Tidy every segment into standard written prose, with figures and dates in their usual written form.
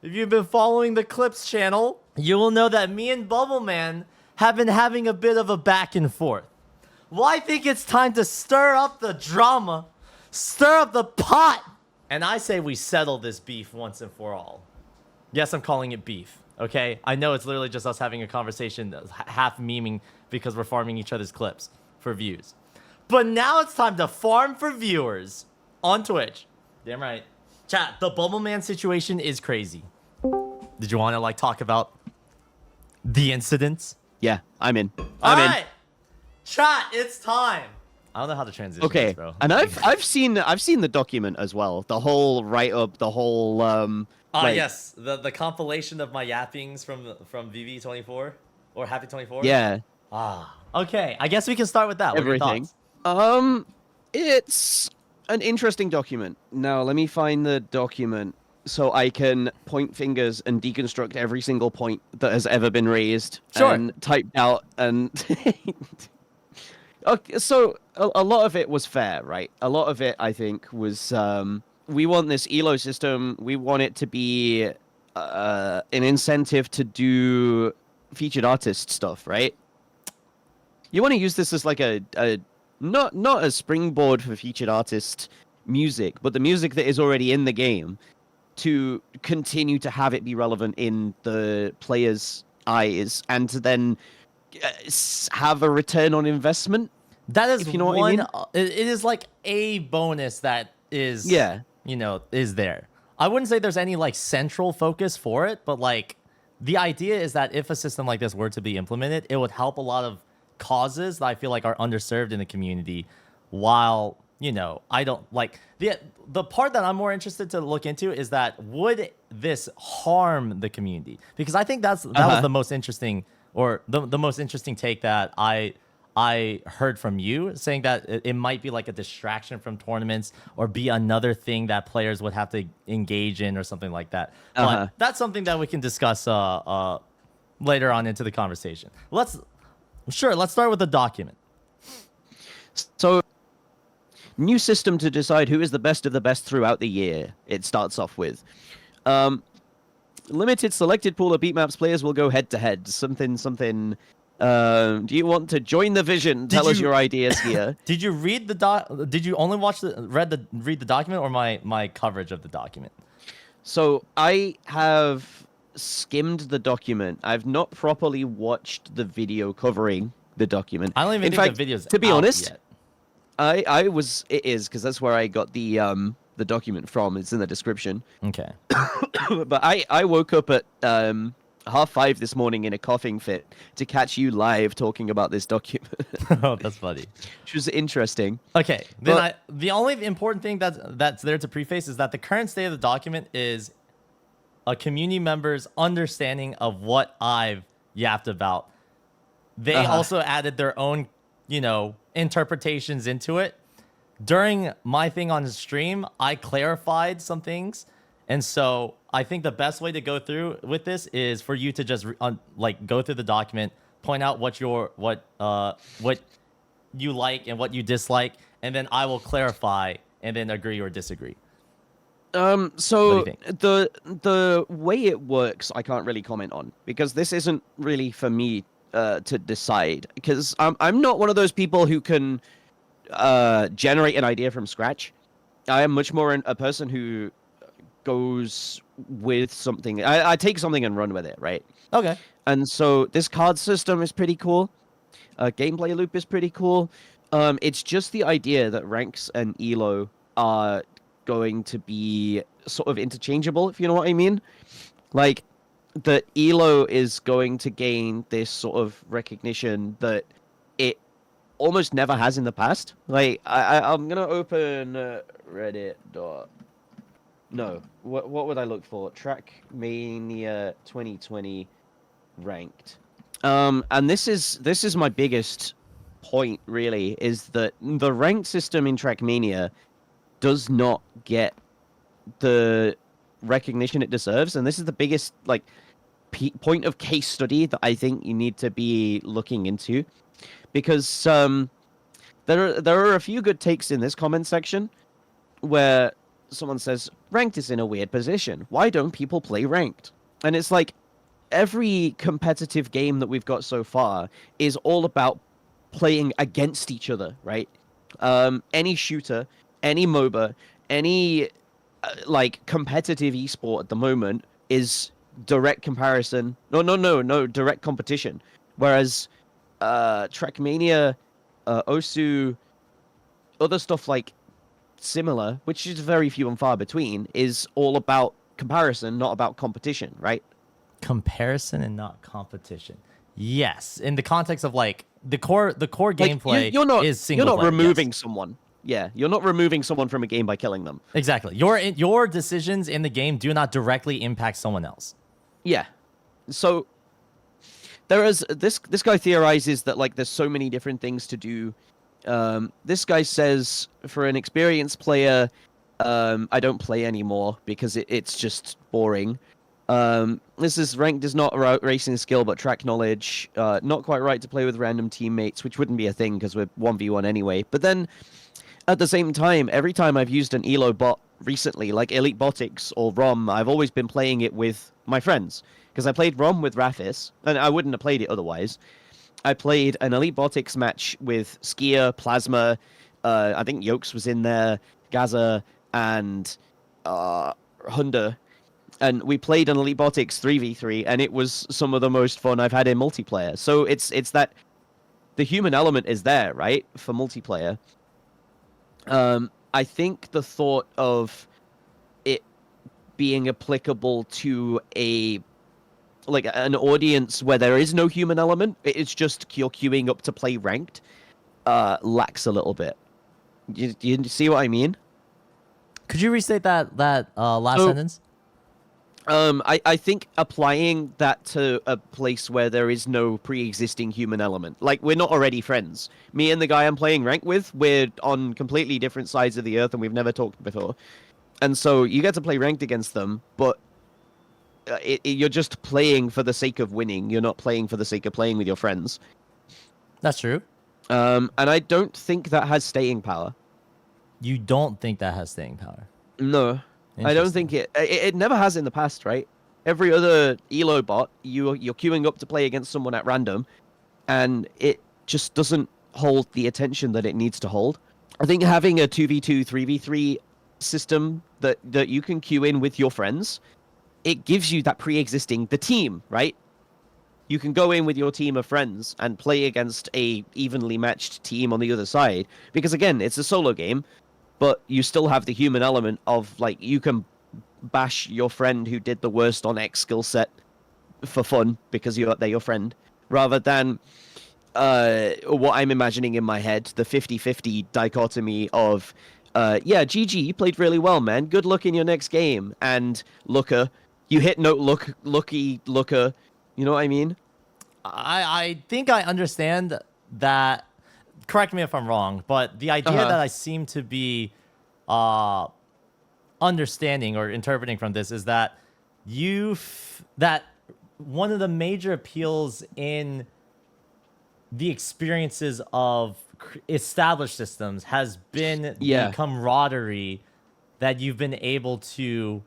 if you've been following the Clips channel, you will know that me and Bubbleman have been having a bit of a back and forth. Well, I think it's time to stir up the drama, stir up the pot, and I say we settle this beef once and for all. Yes, I'm calling it beef, okay? I know it's literally just us having a conversation, half memeing because we're farming each other's clips for views. But now it's time to farm for viewers on Twitch. Damn right. Chat, the Bubbleman situation is crazy. Did you want to like talk about the incidents? Yeah, I'm in. All right. Chat, it's time. I don't know how to transition this, bro. And I've seen the document as well. The whole write-up, the whole like, yes, the compilation of my yappings from VV24 or Happy 24. Yeah. Okay. I guess we can start with that. Everything. It's an interesting document. Now, let me find the document so I can point fingers and deconstruct every single point that has ever been raised and typed out. And okay, so a lot of it was fair, right? A lot of it, I think, was we want this ELO system. We want it to be an incentive to do featured artist stuff, right? You want to use this as like a not a springboard for featured artist music, but the music that is already in the game to continue to have it be relevant in the player's eyes and to then have a return on investment. That is, if you know what I mean. It is like a bonus that is, is there. I wouldn't say there's any like central focus for it, but like the idea is that if a system like this were to be implemented, it would help a lot of causes that I feel like are underserved in the community, while I don't like the part that I'm more interested to look into is that would this harm the community? Because I think that was the most interesting, or the most interesting take that I heard from you, saying that it might be like a distraction from tournaments or be another thing that players would have to engage in or something like that. But that's something that we can discuss later on into the conversation. Let's start with the document. So, new system to decide who is the best of the best throughout the year. It starts off with limited selected pool of beatmaps players will go head to head. Something. Do you want to join the vision? Tell us your ideas here. Did you read the Did you only read the document or my coverage of the document? So I have skimmed the document. I've not properly watched the video covering the document. I don't even think the video's to be out honest, yet. It is because that's where I got the document from. It's in the description. Okay. But I woke up at 5:30 this morning in a coughing fit to catch you live talking about this document. Oh, that's funny. Which was interesting. Okay, then the only important thing that's there to preface is that the current state of the document is a community member's understanding of what I've yapped about. They also added their own, interpretations into it. During my thing on the stream, I clarified some things. And so I think the best way to go through with this is for you to just go through the document, point out what you like and what you dislike, and then I will clarify and then agree or disagree. So the way it works, I can't really comment on because this isn't really for me to decide, because I'm not one of those people who can generate an idea from scratch. I am much more a person who goes with something. I take something and run with it, right? Okay. And so this card system is pretty cool. Gameplay loop is pretty cool. It's just the idea that ranks and elo are going to be sort of interchangeable, if you know what I mean. Like, the elo is going to gain this sort of recognition that it almost never has in the past. Like, I'm gonna open Reddit. No, what would I look for? Trackmania 2020 ranked. And this is my biggest point, really, is that the ranked system in Trackmania does not get the recognition it deserves, and this is the biggest point of case study that I think you need to be looking into, because there are a few good takes in this comment section where someone says, ranked is in a weird position. Why don't people play ranked? And it's like every competitive game that we've got so far is all about playing against each other, right? Any shooter, any MOBA, any like competitive esport at the moment is direct comparison. No, direct competition. Whereas Trackmania, Osu, other stuff like similar, which is very few and far between, is all about comparison, not about competition, right? Comparison and not competition. Yes, in the context of like the core gameplay is single You're not player, removing yes. someone. Yeah, you're not removing someone from a game by killing them. Exactly. Your decisions in the game do not directly impact someone else. Yeah. So there is this guy theorizes that like there's so many different things to do. This guy says for an experienced player, I don't play anymore because it's just boring. This is ranked is not racing skill but track knowledge. Not quite right to play with random teammates, which wouldn't be a thing because we're 1v1 anyway. But then at the same time, every time I've used an elo bot recently, like Elite Botics or ROM, I've always been playing it with my friends. Because I played ROM with Rafis, and I wouldn't have played it otherwise. I played an Elite Botics match with Skier, Plasma, I think Yokes was in there, Gaza, and Hunda. And we played an Elite Botics 3v3, and it was some of the most fun I've had in multiplayer. So it's that the human element is there, right, for multiplayer. I think the thought of it being applicable to an audience where there is no human element, it's just you're queuing up to play ranked, lacks a little bit. You see what I mean? Could you restate that last sentence? I think applying that to a place where there is no pre-existing human element, like we're not already friends. Me and the guy I'm playing rank with, we're on completely different sides of the earth and we've never talked before. And so you get to play ranked against them, but you're just playing for the sake of winning. You're not playing for the sake of playing with your friends. That's true. And I don't think that has staying power. You don't think that has staying power? No. I don't think it never has in the past, right? Every other elo bot, you're queuing up to play against someone at random, and it just doesn't hold the attention that it needs to hold. I think having a 2v2, 3v3 system that you can queue in with your friends, it gives you that pre-existing, the team, right? You can go in with your team of friends and play against a evenly matched team on the other side, because again, it's a solo game. But you still have the human element of, like, you can bash your friend who did the worst on X skill set for fun because they're your friend, rather than what I'm imagining in my head, the 50-50 dichotomy of, yeah, GG, you played really well, man. Good luck in your next game. And Looker, you hit lucky Looker. You know what I mean? I think I understand that. Correct me if I'm wrong, but the idea that I seem to be understanding or interpreting from this is that that one of the major appeals in the experiences of established systems has been the camaraderie that you've been able to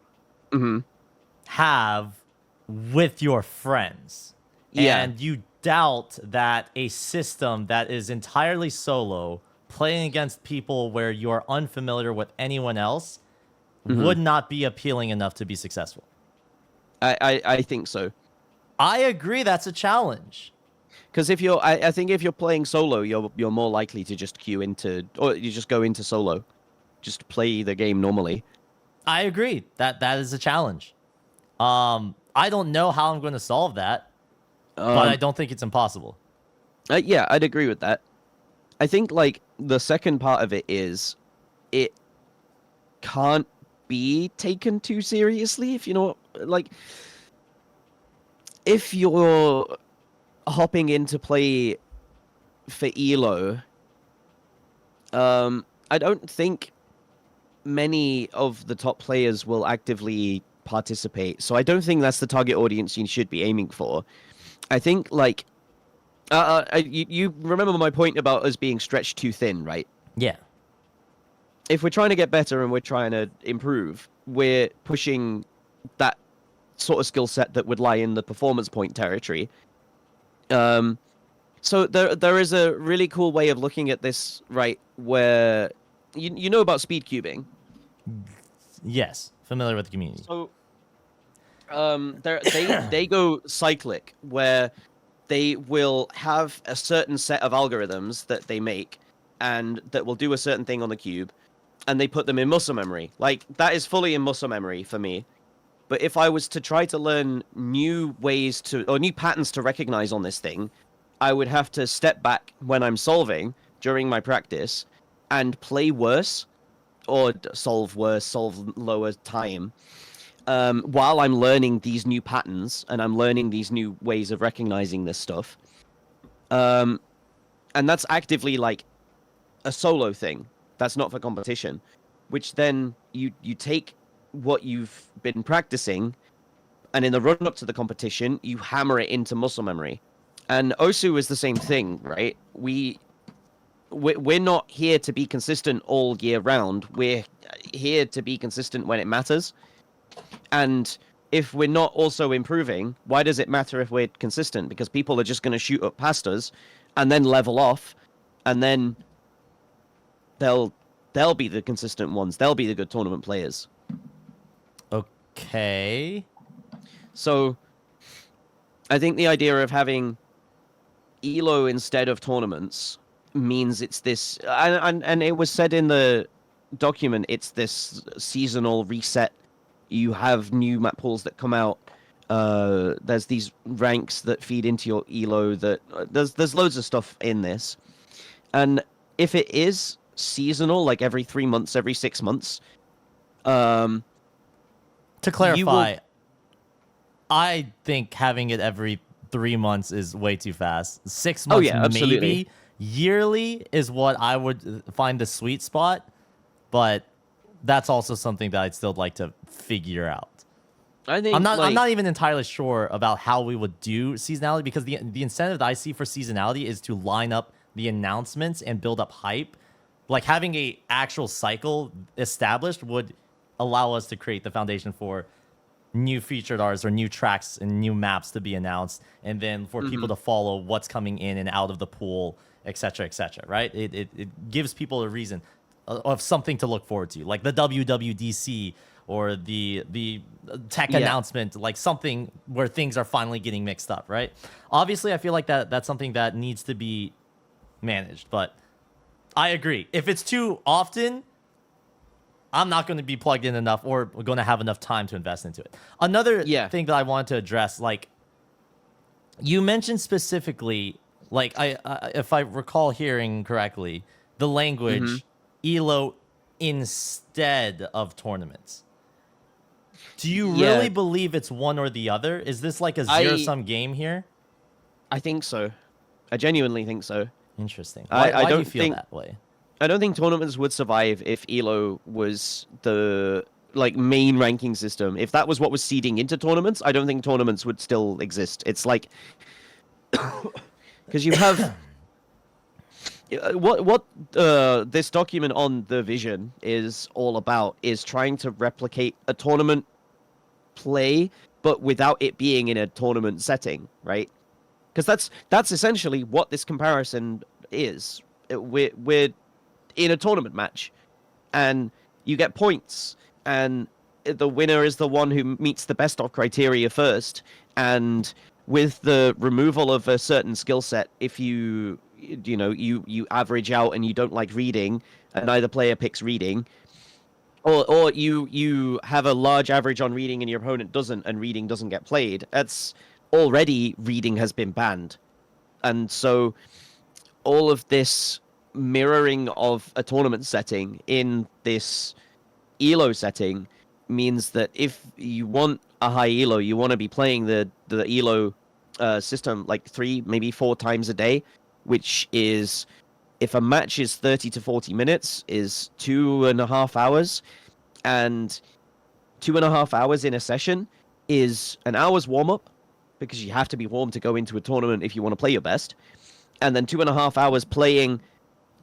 have with your friends. Yeah. And you doubt that a system that is entirely solo, playing against people where you're unfamiliar with anyone else, would not be appealing enough to be successful. I think so. I agree that's a challenge. Because I think if you're playing solo, you're more likely to just queue into, or you just go into solo, just play the game normally. I agree that is a challenge. I don't know how I'm going to solve that. But I don't think it's impossible. Yeah, I'd agree with that. I think, like, the second part of it is it can't be taken too seriously, if you know, like, if you're hopping into play for ELO, I don't think many of the top players will actively participate. So I don't think that's the target audience you should be aiming for. I think, like, you remember my point about us being stretched too thin, right? Yeah. if we're trying to get better and we're trying to improve, we're pushing that sort of skill set that would lie in the performance point territory. So there is a really cool way of looking at this, right? Where you know about speed cubing. Yes, familiar with the community. So, they go cyclic, where they will have a certain set of algorithms that they make, and that will do a certain thing on the cube, and they put them in muscle memory. Like, that is fully in muscle memory for me. But if I was to try to learn new ways or new patterns to recognize on this thing, I would have to step back when I'm solving during my practice and play worse, or solve worse, solve lower time, while I'm learning these new patterns and I'm learning these new ways of recognizing this stuff. And that's actively like a solo thing. That's not for competition, which then you take what you've been practicing, and in the run up to the competition, you hammer it into muscle memory. And Osu is the same thing, right? We're not here to be consistent all year round. We're here to be consistent when it matters. And if we're not also improving, why does it matter if we're consistent? Because people are just going to shoot up past us and then level off, and then they'll be the consistent ones. They'll be the good tournament players. Okay. So I think the idea of having ELO instead of tournaments means it's this, and it was said in the document, it's this seasonal reset. You have new map pools that come out. There's these ranks that feed into your ELO. That there's loads of stuff in this, and if it is seasonal, like every 3 months, every 6 months, to clarify, I think having it every 3 months is way too fast. 6 months, maybe. Yearly is what I would find the sweet spot, but that's also something that I'd still like to figure out. I think I'm not even entirely sure about how we would do seasonality, because the incentive that I see for seasonality is to line up the announcements and build up hype. Like, having a actual cycle established would allow us to create the foundation for new featured artists or new tracks and new maps to be announced, and then for people to follow what's coming in and out of the pool, etc., right? It gives people a reason of something to look forward to, like the WWDC or the tech announcement, like something where things are finally getting mixed up, right? Obviously, I feel like that's something that needs to be managed, but I agree. If it's too often, I'm not going to be plugged in enough or going to have enough time to invest into it. Another thing that I wanted to address, like, you mentioned specifically, like, if I recall hearing correctly, the language ELO instead of tournaments. Do you really believe it's one or the other? Is this like a zero-sum game here? I think so. I genuinely think so. Interesting. Why do you feel that way? I don't think tournaments would survive if ELO was the main ranking system. If that was what was seeding into tournaments, I don't think tournaments would still exist. It's like, because you have what this document on the vision is all about is trying to replicate a tournament play, but without it being in a tournament setting, right? Because that's essentially what this comparison is. We're in a tournament match, and you get points, and the winner is the one who meets the best of criteria first. And with the removal of a certain skill set, if you average out and you don't like reading, and either player picks reading, or you have a large average on reading and your opponent doesn't, and reading doesn't get played, that's already reading has been banned. And so all of this mirroring of a tournament setting in this ELO setting means that if you want a high ELO, you want to be playing the ELO system like 3, maybe 4 times a day, which is, if a match is 30 to 40 minutes, is 2.5 hours, and 2.5 hours in a session is an hour's warm-up, because you have to be warm to go into a tournament if you want to play your best, and then 2.5 hours playing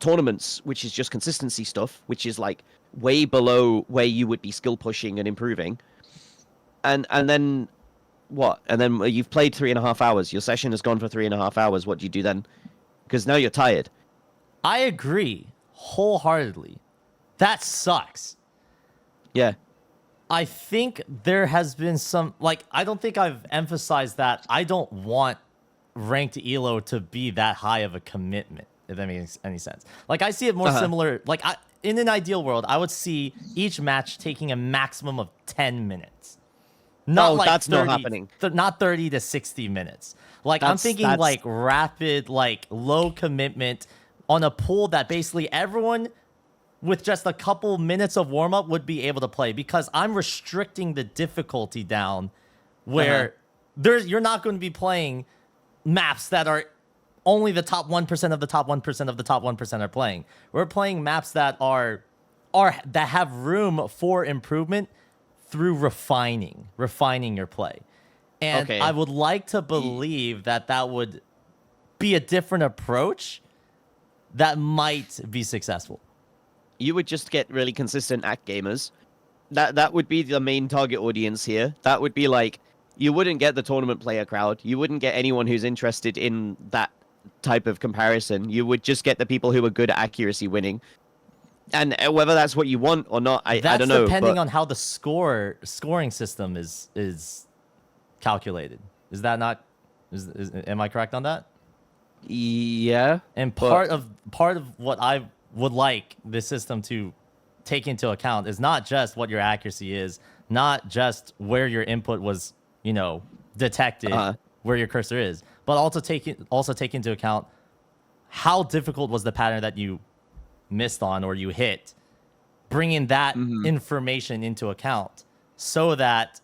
tournaments, which is just consistency stuff, which is like way below where you would be skill pushing and improving. And then what? And then you've played 3.5 hours. Your session has gone for 3.5 hours. What do you do then? Because now you're tired. I agree wholeheartedly. That sucks. Yeah. I think there has been some, like, I don't think I've emphasized that I don't want ranked ELO to be that high of a commitment, if that makes any sense. like, I see it more similar, like, in an ideal world, I would see each match taking a maximum of 10 minutes. Not like that's 30, not happening. Not 30 to 60 minutes. Like, I'm thinking like rapid, like low commitment on a pool that basically everyone with just a couple minutes of warm up would be able to play, because I'm restricting the difficulty down where you're not going to be playing maps that are only the top 1% of the top 1% of the top 1% are playing. We're playing maps that that have room for improvement through refining your play. And I would like to believe that would be a different approach that might be successful. You would just get really consistent act gamers. That would be the main target audience here. That would be like, you wouldn't get the tournament player crowd. You wouldn't get anyone who's interested in that type of comparison. You would just get the people who are good at accuracy winning. And whether that's what you want or not, I don't know. That's depending on how the scoring system is calculated. Is that not? Am I correct on that? Yeah. And part of what I would like this system to take into account is not just what your accuracy is, not just where your input was, detected, where your cursor is, but also take into account how difficult was the pattern that you missed on or you hit, bringing that information into account so that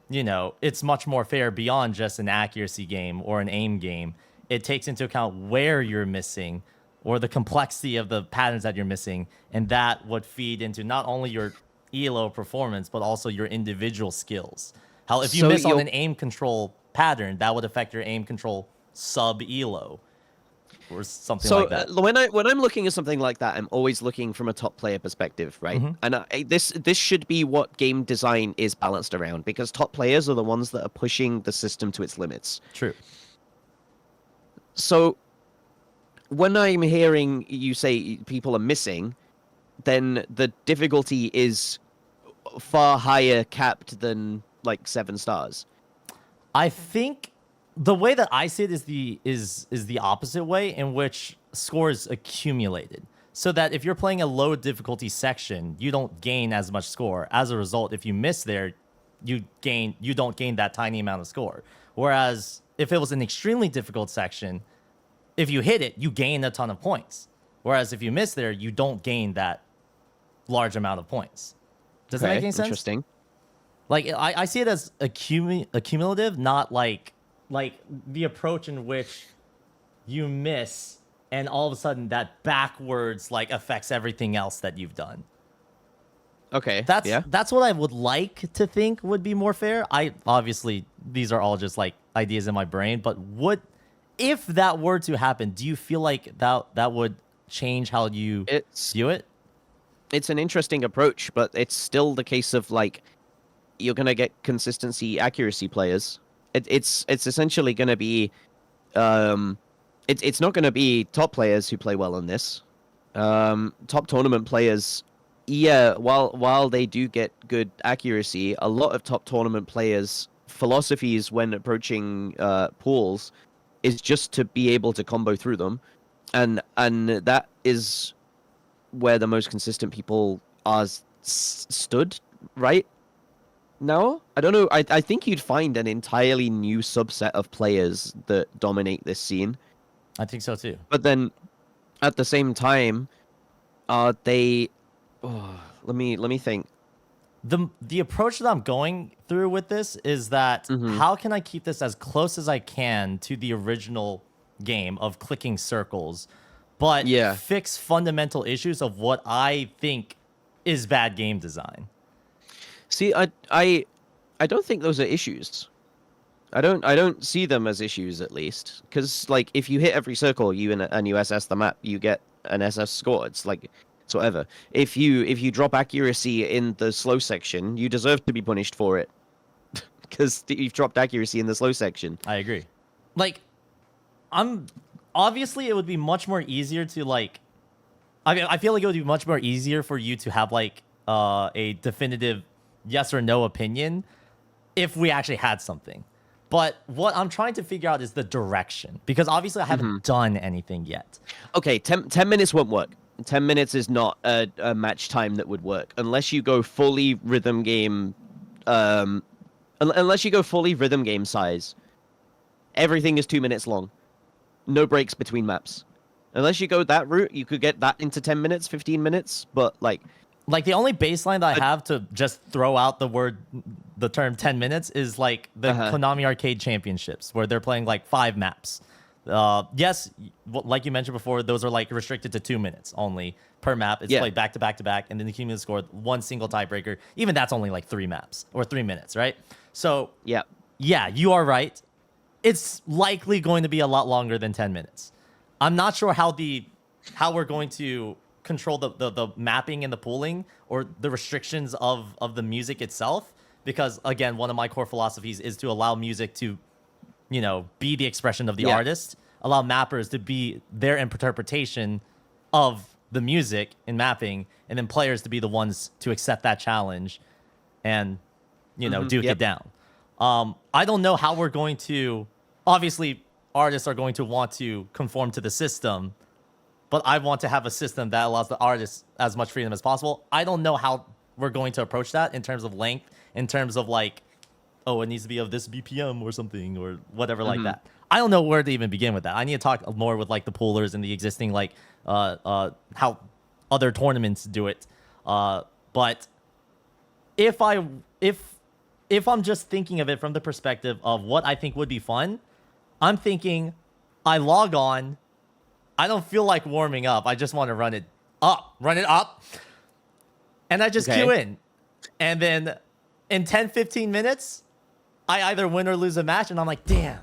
it's much more fair beyond just an accuracy game or an aim game. It takes into account where you're missing or the complexity of the patterns that you're missing, and that would feed into not only your ELO performance but also your individual skills. How if you miss on an aim control pattern, that would affect your aim control sub ELO or something like that. When I'm looking at something like that, I'm always looking from a top player perspective, right? And this should be what game design is balanced around, because top players are the ones that are pushing the system to its limits. True. So when I'm hearing you say people are missing, then the difficulty is far higher capped than like 7 stars. I think the way that I see it is the opposite way, in which scores accumulated. So that if you're playing a low difficulty section, you don't gain as much score. As a result, if you miss there, you don't gain that tiny amount of score. Whereas if it was an extremely difficult section, if you hit it, you gain a ton of points. Whereas if you miss there, you don't gain that large amount of points. Does that make any sense? Interesting. Like, I see it as accumulative, not like the approach in which you miss and all of a sudden that backwards like affects everything else that you've done. Okay. That's what I would like to think would be more fair. Obviously these are all just like ideas in my brain, but if that were to happen, do you feel like that would change how you view it? It's an interesting approach, but it's still the case of like, you're gonna get consistency accuracy players. It's essentially gonna be, it's not gonna be top players who play well in this. Top tournament players, while they do get good accuracy, a lot of top tournament players' philosophies when approaching pools is just to be able to combo through them, and that is where the most consistent people are stood right now. I don't know. I think you'd find an entirely new subset of players that dominate this scene. I think so too. But then, at the same time, they. Oh, let me think. The approach that I'm going through with this is that how can I keep this as close as I can to the original game of clicking circles, but fix fundamental issues of what I think is bad game design. See, I don't think those are issues. I don't see them as issues, at least, because like if you hit every circle and you assess the map, you get an SF score. It's like it's whatever. If you drop accuracy in the slow section, you deserve to be punished for it because you've dropped accuracy in the slow section. I agree. Like, obviously it would be much more easier to like. I feel like it would be much more easier for you to have like a definitive yes or no opinion if we actually had something. But what I'm trying to figure out is the direction, because obviously I haven't done anything yet. Okay, 10 minutes won't work. 10 minutes is not a match time that would work unless you go fully rhythm game. Unless you go fully rhythm game size. Everything is 2 minutes long. No breaks between maps. Unless you go that route, you could get that into 10 minutes, 15 minutes, but like the only baseline that I have to just throw out the term 10 minutes is like the Konami Arcade Championships, where they're playing like 5 maps. Yes, like you mentioned before, those are like restricted to 2 minutes only per map. It's played back to back to back, and then the cumulative score, one single tiebreaker. Even that's only like 3 maps or 3 minutes, right? So yeah, you are right. It's likely going to be a lot longer than 10 minutes. I'm not sure how we're going to control the mapping and the pooling or the restrictions of the music itself, because again, one of my core philosophies is to allow music to, you know, be the expression of the artist, allow mappers to be their interpretation of the music in mapping, and then players to be the ones to accept that challenge and, you know, duke it down. I don't know how we're going to, obviously artists are going to want to conform to the system, but I want to have a system that allows the artists as much freedom as possible. I don't know how we're going to approach that in terms of length, in terms of like, oh, it needs to be of this BPM or something or whatever like that. I don't know where to even begin with that. I need to talk more with like the poolers and the existing like how other tournaments do it. But if I'm just thinking of it from the perspective of what I think would be fun, I'm thinking I log on, I don't feel like warming up. I just want to run it up. And I just queue in. And then in 10, 15 minutes, I either win or lose a match. And I'm like, damn,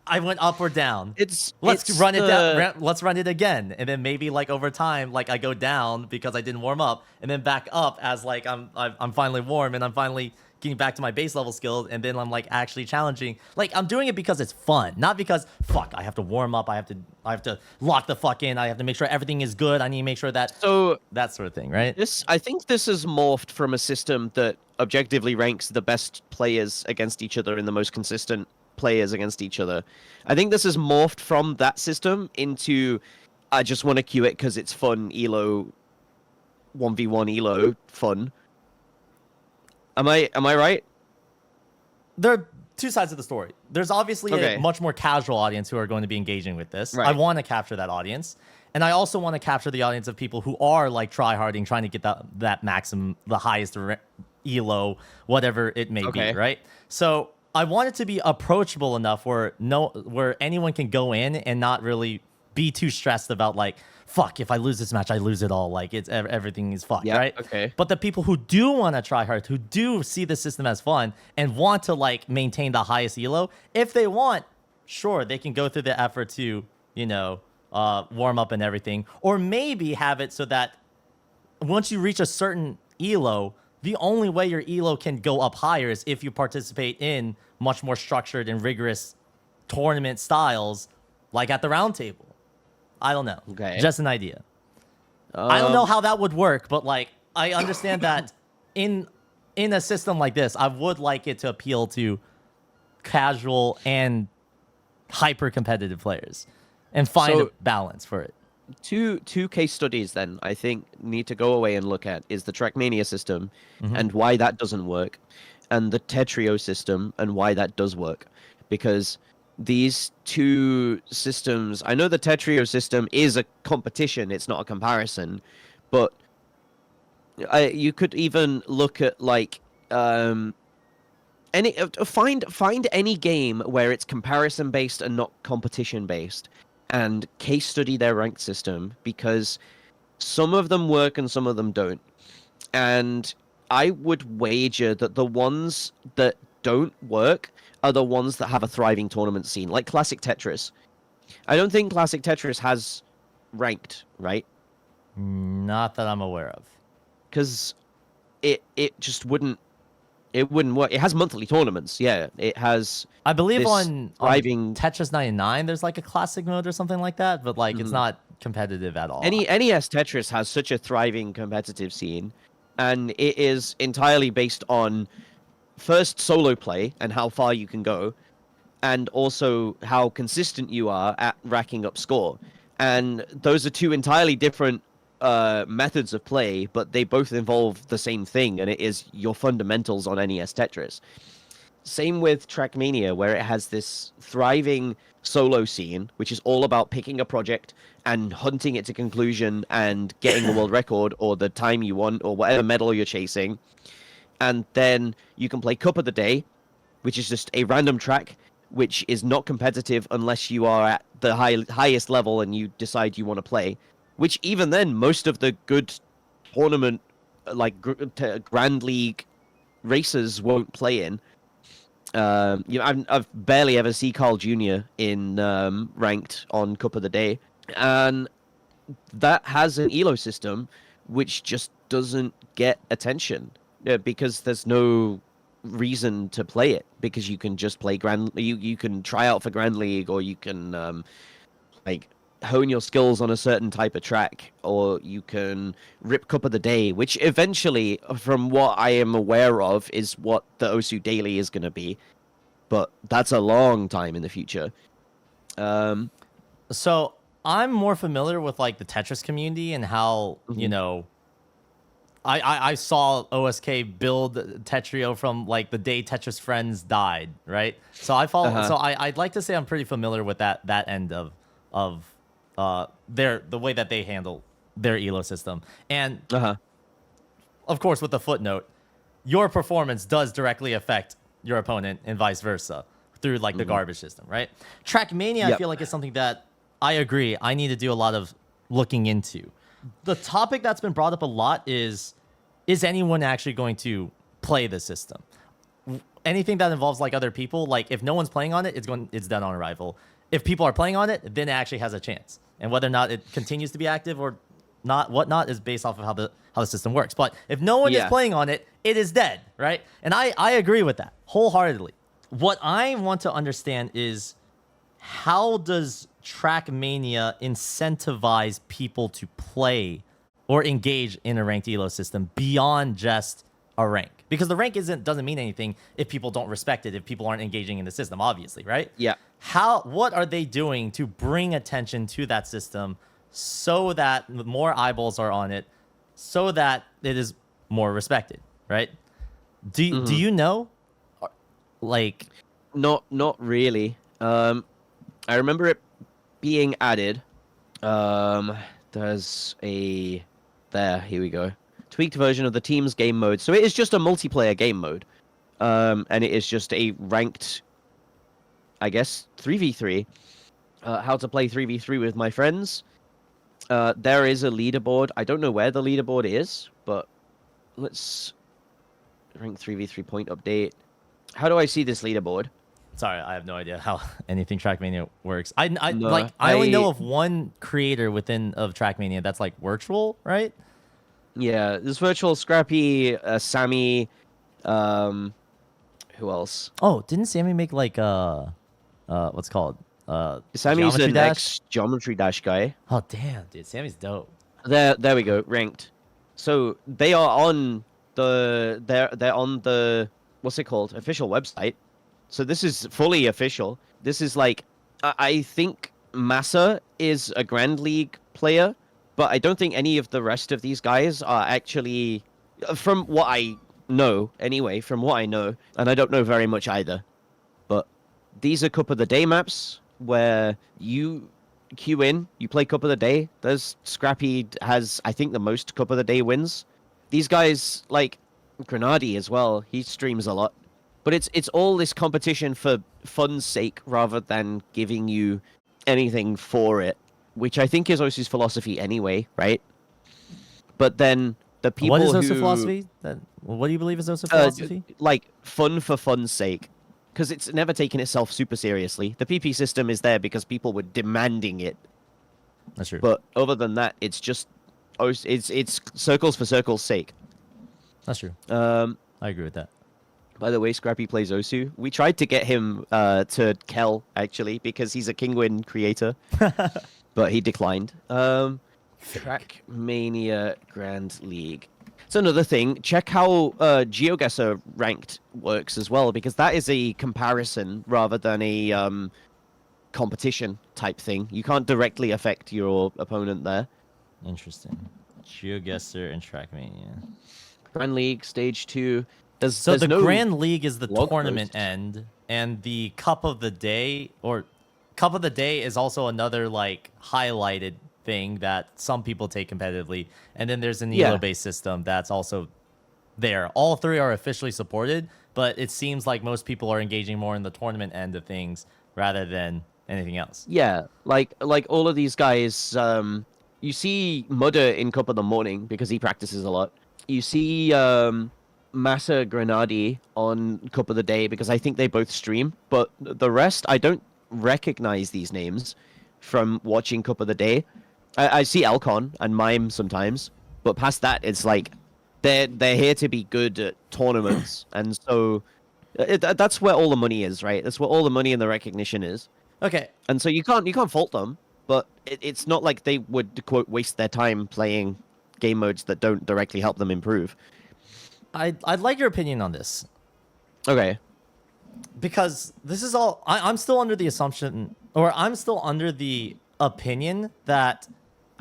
I went up or down. Let's run it down. Let's run it again. And then maybe like over time, like I go down because I didn't warm up, and then back up as like I'm finally warm and I'm finally getting back to my base level skills, and then I'm like actually challenging. Like I'm doing it because it's fun, not because fuck, I have to warm up, I have to lock the fuck in, I have to make sure everything is good, I need to make sure that that sort of thing, right? I think this has morphed from a system that objectively ranks the best players against each other and the most consistent players against each other. I think this has morphed from that system into I just want to queue it because it's fun, elo 1v1 elo fun. Am I right? There are two sides of the story. There's obviously a much more casual audience who are going to be engaging with this. Right. I want to capture that audience. And I also want to capture the audience of people who are like try-harding, trying to get that maximum, the highest elo, whatever it may be, right? So I want it to be approachable enough where anyone can go in and not really be too stressed about like, fuck, if I lose this match, I lose it all. Like everything is fucked, right? Okay. But the people who do want to try hard, who do see the system as fun and want to like maintain the highest elo, if they want, sure, they can go through the effort to, you know, warm up and everything, or maybe have it so that once you reach a certain elo, the only way your elo can go up higher is if you participate in much more structured and rigorous tournament styles, like at the round table. I don't know. Okay. Just an idea. I don't know how that would work, but like I understand that in a system like this, I would like it to appeal to casual and hyper competitive players and find a balance for it. Two case studies then I think need to go away and look at is the Trackmania system and why that doesn't work, and the Tetrio system and why that does work, because these two systems, I know the Tetrio system is a competition, it's not a comparison, but you could even look at like find any game where it's comparison based and not competition based, and case study their ranked system, because some of them work and some of them don't. And I would wager that the ones that don't work are the ones that have a thriving tournament scene, like Classic Tetris. I don't think Classic Tetris has ranked, right? Not that I'm aware of. Because it just wouldn't work. It has monthly tournaments. Yeah, it has. I believe this on thriving Tetris 99, there's like a classic mode or something like that, but like it's not competitive at all. NES Tetris has such a thriving competitive scene, and it is entirely based on first solo play and how far you can go, and also how consistent you are at racking up score. And those are two entirely different methods of play, but they both involve the same thing, and it is your fundamentals on NES Tetris. Same with Trackmania, where it has this thriving solo scene, which is all about picking a project and hunting it to conclusion and getting the world record or the time you want or whatever medal you're chasing. And then you can play Cup of the Day, which is just a random track, which is not competitive unless you are at the highest level and you decide you want to play. Which even then, most of the good tournament, like Grand League racers won't play in. I've barely ever see Carl Jr. in ranked on Cup of the Day, and that has an elo system which just doesn't get attention because there's no reason to play it, because you can just play you can try out for Grand League, or you can like hone your skills on a certain type of track, or you can rip Cup of the Day, which eventually, from what I am aware of, is what the Osu Daily is going to be. But that's a long time in the future. So I'm more familiar with like the Tetris community and how, you know, I saw OSK build Tetrio from like the day Tetris Friends died, right? So I follow. So I'd like to say I'm pretty familiar with that end of the way that they handle their elo system. And of course, with the footnote, your performance does directly affect your opponent and vice versa through like the garbage system, right? Trackmania, I feel like, is something that I agree I need to do a lot of looking into. The topic that's been brought up a lot is anyone actually going to play the system? Anything that involves like other people, like if no one's playing on it, it's dead on arrival. If people are playing on it, then it actually has a chance. And whether or not it continues to be active or not, whatnot, is based off of how the system works. But if no one is playing on it, it is dead, right? And I agree with that wholeheartedly. What I want to understand is, how does Trackmania incentivize people to play or engage in a ranked elo system beyond just a rank? Because the rank doesn't mean anything if people don't respect it, if people aren't engaging in the system, obviously, right? Yeah. What are they doing to bring attention to that system so that more eyeballs are on it, so that it is more respected, right? Do you know? Like, not really. I remember it being added. There's a here we go. Tweaked version of the team's game mode. So it is just a multiplayer game mode. And it is just a ranked, I guess, 3v3. How to play 3v3 with my friends. There is a leaderboard. I don't know where the leaderboard is, but let's rank 3v3 point update. How do I see this leaderboard? Sorry, I have no idea how anything Trackmania works. I only know of one creator of Trackmania that's like virtual, right? Yeah, there's virtual Scrappy, Sammy, who else? Oh, didn't Sammy make like what's it called? Sammy's the next Geometry Dash guy. Oh damn, dude, Sammy's dope. There we go, ranked. So they are on they're on the what's it called? Official website. So this is fully official. This is like, I think Massa is a Grand League player, but I don't think any of the rest of these guys are actually, from what I know, anyway, and I don't know very much either. But these are Cup of the Day maps where you queue in, you play Cup of the Day. There's Scrappy has, I think, the most Cup of the Day wins. These guys, like Grenadi as well, he streams a lot. But it's all this competition for fun's sake rather than giving you anything for it, which I think is Osu's philosophy anyway, right? But then the people What is Osu philosophy? What do you believe is Osu philosophy? Like fun for fun's sake. Because it's never taken itself super seriously. The PP system is there because people were demanding it. That's true. But other than that, it's just it's circles for circles' sake. That's true. I agree with that. By the way, Scrappy plays Osu. We tried to get him to Kel, actually, because he's a Kingwin creator, but he declined. Trackmania Grand League. It's another thing. Check how GeoGuessr ranked works as well, because that is a comparison rather than a competition type thing. You can't directly affect your opponent there. Interesting. GeoGuessr and Trackmania. Grand League, Stage 2. So the Grand League is the tournament end, and the Cup of the Day, or Cup of the Day is also another like highlighted thing that some people take competitively. And then there's an elo-based system that's also there. All three are officially supported, but it seems like most people are engaging more in the tournament end of things rather than anything else. Yeah, like all of these guys, you see Mudder in Cup of the Morning because he practices a lot. You see Massa Grenadi on Cup of the Day because I think they both stream, but the rest, I don't recognize these names from watching Cup of the Day. I see Elcon and Mime sometimes, but past that, it's like they're here to be good at tournaments, and so that's where all the money is, right? That's where all the money and the recognition is. Okay. And so you can't fault them, but it's not like they would, quote, waste their time playing game modes that don't directly help them improve. I'd like your opinion on this. Okay. Because this is all... I'm still under the assumption, or I'm still under the opinion that...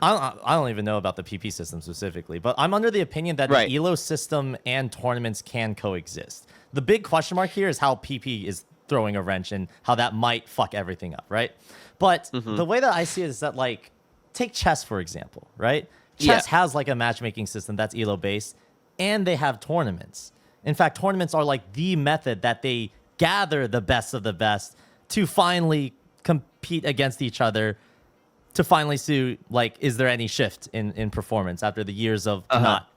I don't even know about the PP system specifically, but I'm under the opinion that the ELO system and tournaments can coexist. The big question mark here is how PP is throwing a wrench and how that might fuck everything up, right? But the way that I see it is that, like, take chess, for example, right? Chess has, like, a matchmaking system that's ELO-based, and they have tournaments. In fact, tournaments are, like, the method that they gather the best of the best to finally compete against each other, to finally see, like, is there any shift in performance after the years of not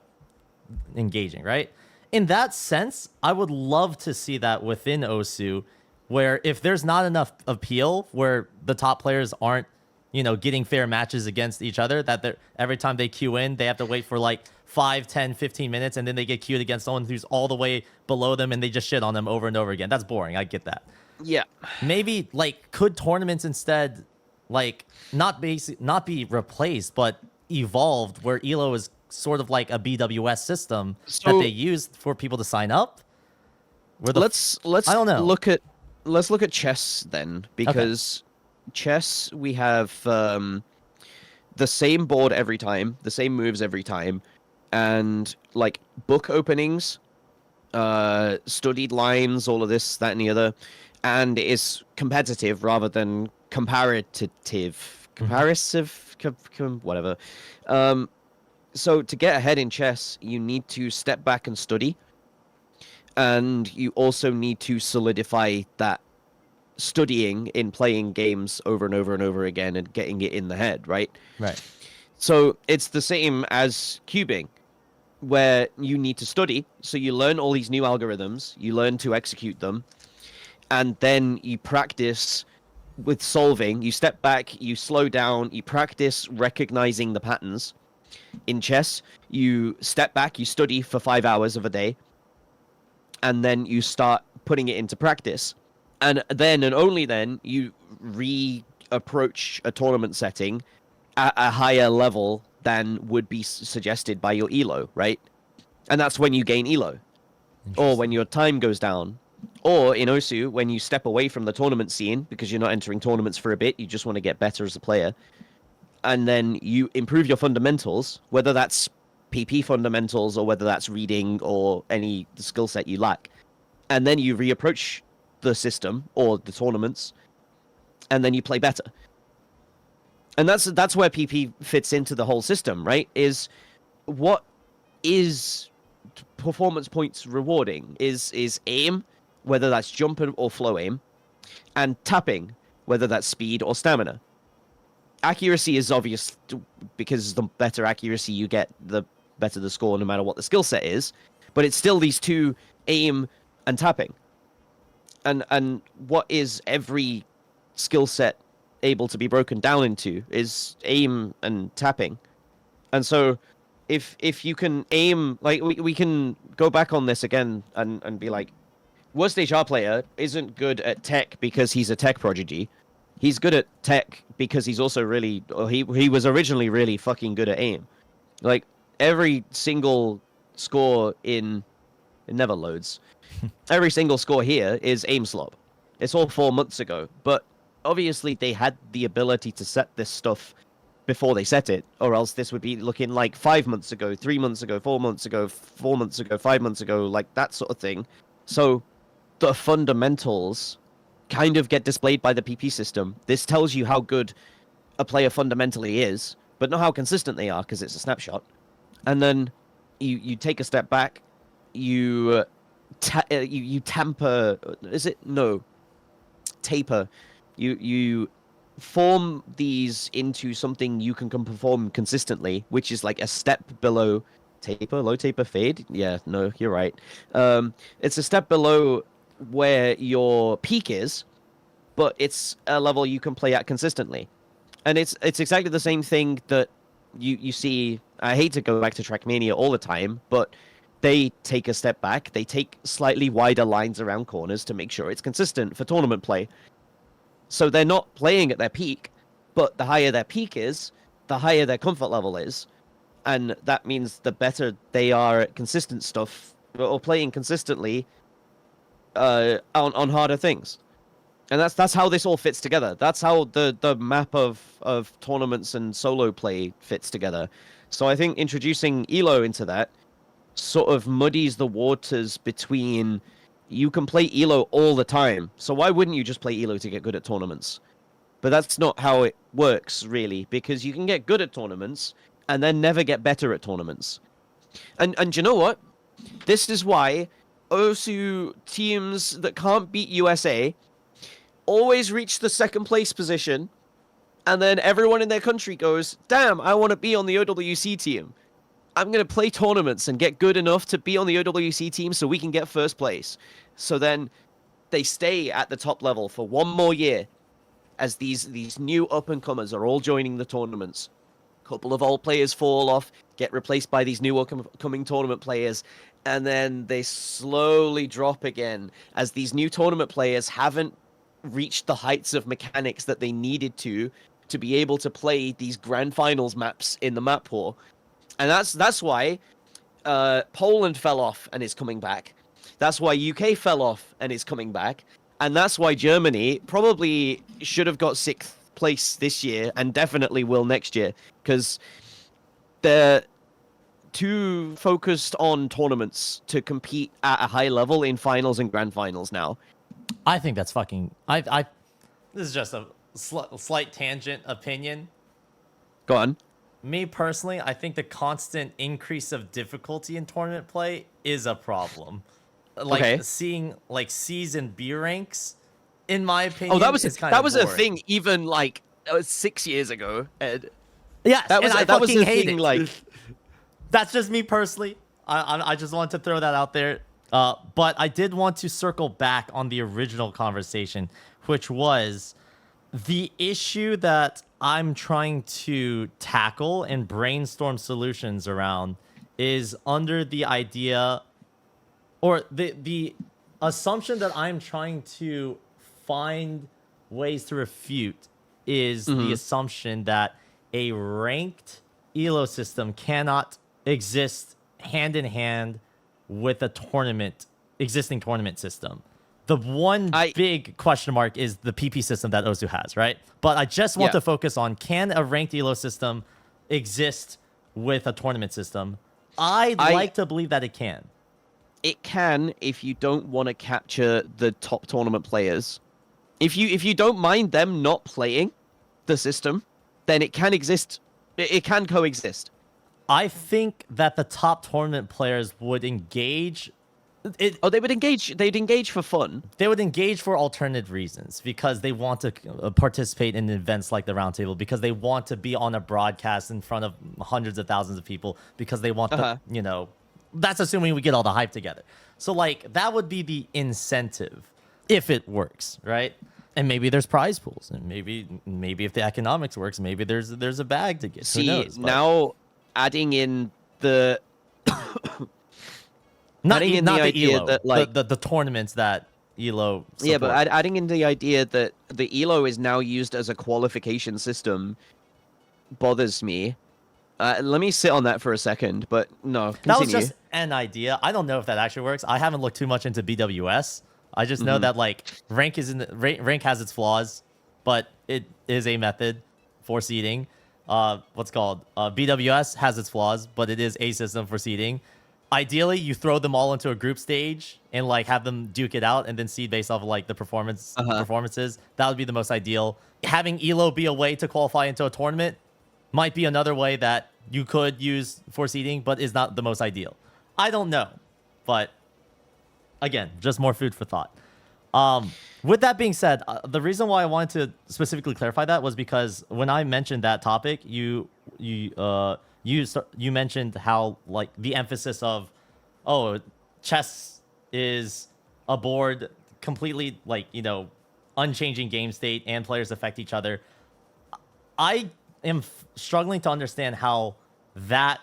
engaging, right? In that sense, I would love to see that within Osu, where if there's not enough appeal, where the top players aren't, getting fair matches against each other, that every time they queue in, they have to wait for like 5, 10, 15 minutes, and then they get queued against someone who's all the way below them, and they just shit on them over and over again. That's boring. I get that. Yeah. Maybe, like, could tournaments instead, like, not be replaced, but evolved, where ELO is sort of like a BWS system that they use for people to sign up? Let's I don't know. Let's look at chess then, because chess, we have the same board every time, the same moves every time, and like book openings, studied lines, all of this, that, and the other, and it's competitive rather than comparative, whatever. So to get ahead in chess, you need to step back and study, and you also need to solidify that studying in playing games over and over and over again and getting it in the head, right? Right. So it's the same as cubing, where you need to study. So you learn all these new algorithms, you learn to execute them, and then you practice with solving. You step back, you slow down, you practice recognizing the patterns. In chess, you step back, you study for 5 hours of a day, and then you start putting it into practice. And then, and only then, you re-approach a tournament setting at a higher level than would be suggested by your ELO, right? And that's when you gain ELO. Or when your time goes down. Or in Osu, when you step away from the tournament scene, because you're not entering tournaments for a bit, you just want to get better as a player. And then you improve your fundamentals, whether that's PP fundamentals or whether that's reading or any skill set you lack. And then you reapproach the system or the tournaments, and then you play better. And that's where PP fits into the whole system, right? Is what is performance points rewarding is aim, whether that's jump or flow aim, and tapping, whether that's speed or stamina. Accuracy is obvious because the better accuracy you get, the better the score, no matter what the skill set is. But it's still these two, aim and tapping. And what is every skill set able to be broken down into is aim and tapping. And so if you can aim, like we can go back on this again and be like, worst HR player isn't good at tech because he's a tech prodigy. He's good at tech because he's also really, he was originally really fucking good at aim. Like, every single score it never loads. Every single score here is aim slop. It's all 4 months ago, but obviously they had the ability to set this stuff before they set it, or else this would be looking like 5 months ago, 3 months ago, 4 months ago, 4 months ago, 5 months ago, like that sort of thing. So the fundamentals kind of get displayed by the PP system. This tells you how good a player fundamentally is, but not how consistent they are, because it's a snapshot. And then you take a step back, you tamper, is it? No. Taper. You form these into something you can perform consistently, which is like a step below taper, low taper fade. Yeah, no, you're right. It's a step below where your peak is, but it's a level you can play at consistently. And it's exactly the same thing that you see. I hate to go back to Trackmania all the time, but they take a step back. They take slightly wider lines around corners to make sure it's consistent for tournament play. So they're not playing at their peak, but the higher their peak is, the higher their comfort level is. And that means the better they are at consistent stuff, or playing consistently on harder things. And that's how this all fits together. That's how the map of tournaments and solo play fits together. So I think introducing ELO into that sort of muddies the waters between, you can play ELO all the time, so why wouldn't you just play ELO to get good at tournaments? But that's not how it works, really, because you can get good at tournaments and then never get better at tournaments. And you know what? This is why OSU teams that can't beat USA always reach the second place position, and then everyone in their country goes, damn, I want to be on the OWC team. I'm going to play tournaments and get good enough to be on the OWC team so we can get first place. So then they stay at the top level for one more year as these new up-and-comers are all joining the tournaments. A couple of old players fall off, get replaced by these new upcoming tournament players, and then they slowly drop again as these new tournament players haven't reached the heights of mechanics that they needed to be able to play these grand finals maps in the map pool. And that's why Poland fell off and is coming back. That's why UK fell off and is coming back. And that's why Germany probably should have got 6th place this year and definitely will next year, because they're too focused on tournaments to compete at a high level in finals and grand finals now. I think that's fucking... This is just a slight tangent opinion. Go on. Me personally, I think the constant increase of difficulty in tournament play is a problem. Like, seeing like C's and B ranks, in my opinion, that was boring. a thing even like 6 years ago, Ed. Yeah, that was a hate thing. It. Like, that's just me personally. I just want to throw that out there. But I did want to circle back on the original conversation, which was the issue that I'm trying to tackle and brainstorm solutions around is under the idea, or the assumption that I'm trying to find ways to refute is the assumption that a ranked ELO system cannot exist hand in hand with a existing tournament system. The one big question mark is the PP system that OSU has, right? But I just want to focus on, can a ranked ELO system exist with a tournament system? I'd like to believe that it can. It can if you don't want to capture the top tournament players. If you don't mind them not playing the system, then it can exist. It can coexist. I think that the top tournament players would engage... they would engage. They'd engage for fun. They would engage for alternative reasons, because they want to participate in events like the roundtable, because they want to be on a broadcast in front of hundreds of thousands of people, because they want to, that's assuming we get all the hype together. So like that would be the incentive if it works, right? And maybe there's prize pools, and maybe if the economics works, maybe there's a bag to get. See, who knows? Now adding in the not adding in not the the idea ELO, that like the tournaments that ELO support. yeah, but adding in the idea that the ELO is now used as a qualification system bothers me. Let me sit on that for a second, but no, continue. That was just an idea. I don't know if that actually works. I haven't looked too much into BWS. I just know that like rank has its flaws, but it is a method for seeding. BWS has its flaws, but it is a system for seeding. Ideally, you throw them all into a group stage and like have them duke it out and then seed based off of like the performances. That would be the most ideal. Having ELO be a way to qualify into a tournament might be another way that you could use for seeding, but is not the most ideal. I don't know, but again, just more food for thought. With that being said, the reason why I wanted to specifically clarify that was because when I mentioned that topic, you mentioned how like the emphasis of, oh, chess is a board completely like, unchanging game state and players affect each other. I am struggling to understand how that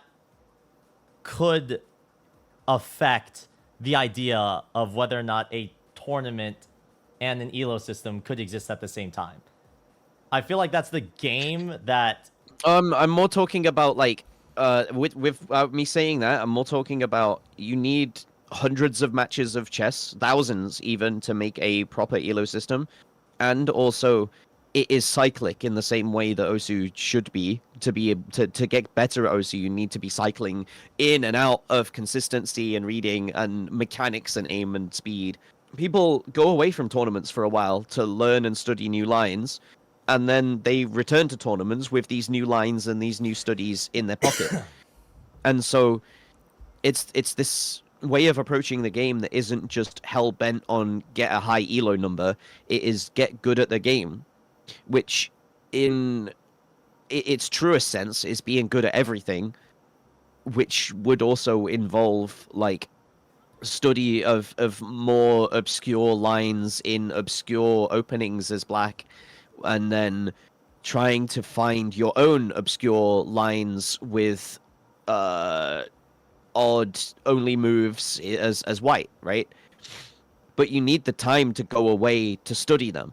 could affect the idea of whether or not a tournament and an ELO system could exist at the same time. I feel like that's the game that... I'm more talking about like with me saying that, I'm more talking about you need hundreds of matches of chess, thousands even, to make a proper ELO system, and also it is cyclic in the same way that OSU should be. To get better at OSU, you need to be cycling in and out of consistency and reading and mechanics and aim and speed. People go away from tournaments for a while to learn and study new lines, and then they return to tournaments with these new lines and these new studies in their pocket. And so it's this way of approaching the game that isn't just hell-bent on get a high ELO number. It is get good at the game, which in its truest sense is being good at everything, which would also involve like study of more obscure lines in obscure openings as black, and then trying to find your own obscure lines with odd only moves as white, right? But you need the time to go away to study them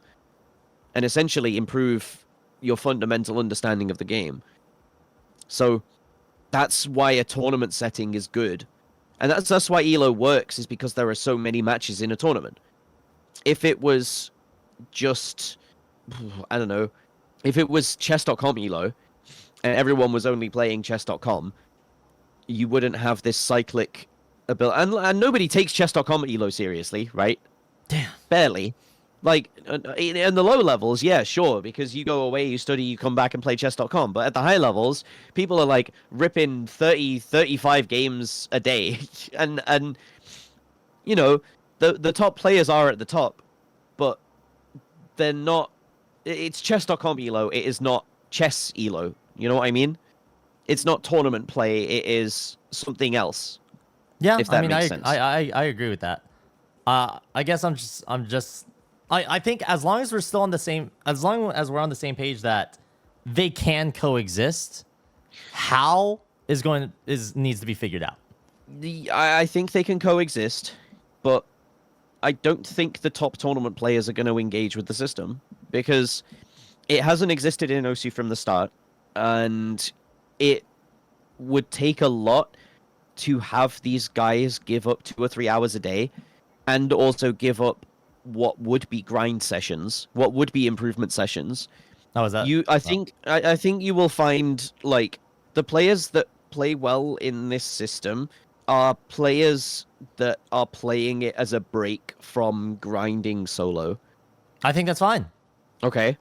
and essentially improve your fundamental understanding of the game. So that's why a tournament setting is good. And that's why ELO works, is because there are so many matches in a tournament. If it was just, I don't know, if it was chess.com ELO and everyone was only playing chess.com, you wouldn't have this cyclic ability. And nobody takes chess.com ELO seriously, right? Damn. Barely. Like, in the low levels, yeah, sure, because you go away, you study, you come back and play chess.com. But at the high levels, people are, like, ripping 30, 35 games a day. And you know, the top players are at the top, but they're not... It's chess.com ELO, it is not chess ELO. You know what I mean? It's not tournament play, it is something else. Yeah, if that makes sense. I agree with that. I guess I think as long as we're still on the same, as long as we're on the same page that they can coexist, how needs to be figured out. I think they can coexist, but I don't think the top tournament players are going to engage with the system, because it hasn't existed in OSU from the start, and it would take a lot to have these guys give up 2 or 3 hours a day, and also give up what would be grind sessions, what would be improvement sessions. How is that? I think you will find, like, the players that play well in this system are players that are playing it as a break from grinding solo. I think that's fine. Okay.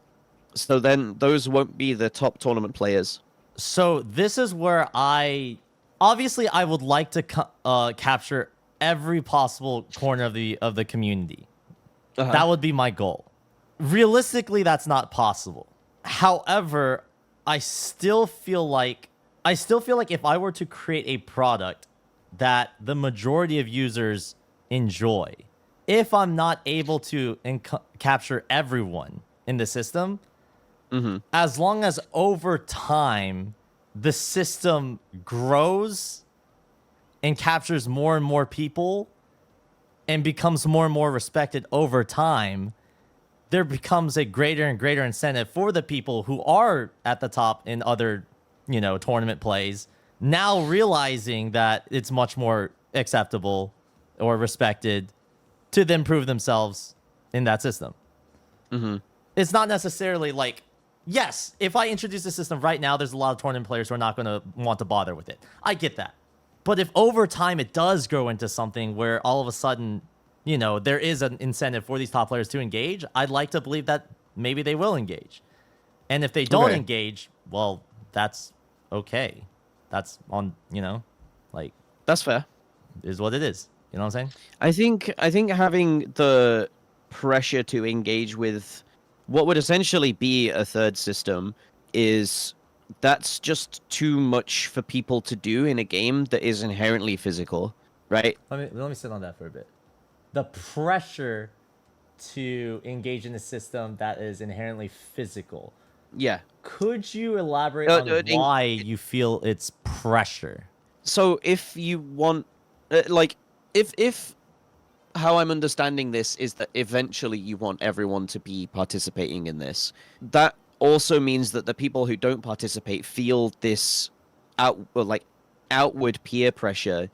So then those won't be the top tournament players. So this is where I would like to capture every possible corner of the community. Uh-huh. That would be my goal. Realistically, that's not possible. However, I still feel like if I were to create a product that the majority of users enjoy, if I'm not able to capture everyone in the system, as long as over time the system grows and captures more and more people and becomes more and more respected over time, there becomes a greater and greater incentive for the people who are at the top in other, tournament plays, now realizing that it's much more acceptable or respected to then prove themselves in that system. It's not necessarily like, yes, if I introduce the system right now, there's a lot of tournament players who are not going to want to bother with it. I get that. But if over time it does grow into something where all of a sudden, there is an incentive for these top players to engage, I'd like to believe that maybe they will engage. And if they don't engage, well, that's okay. That's on, that's fair. Is what it is. You know what I'm saying? I think having the pressure to engage with what would essentially be a third system that's just too much for people to do in a game that is inherently physical, right? Let me sit on that for a bit. The pressure to engage in a system that is inherently physical. Yeah. Could you elaborate on why you feel it's pressure? So if you want, if how I'm understanding this is that eventually you want everyone to be participating in this, that also means that the people who don't participate feel this outward peer pressure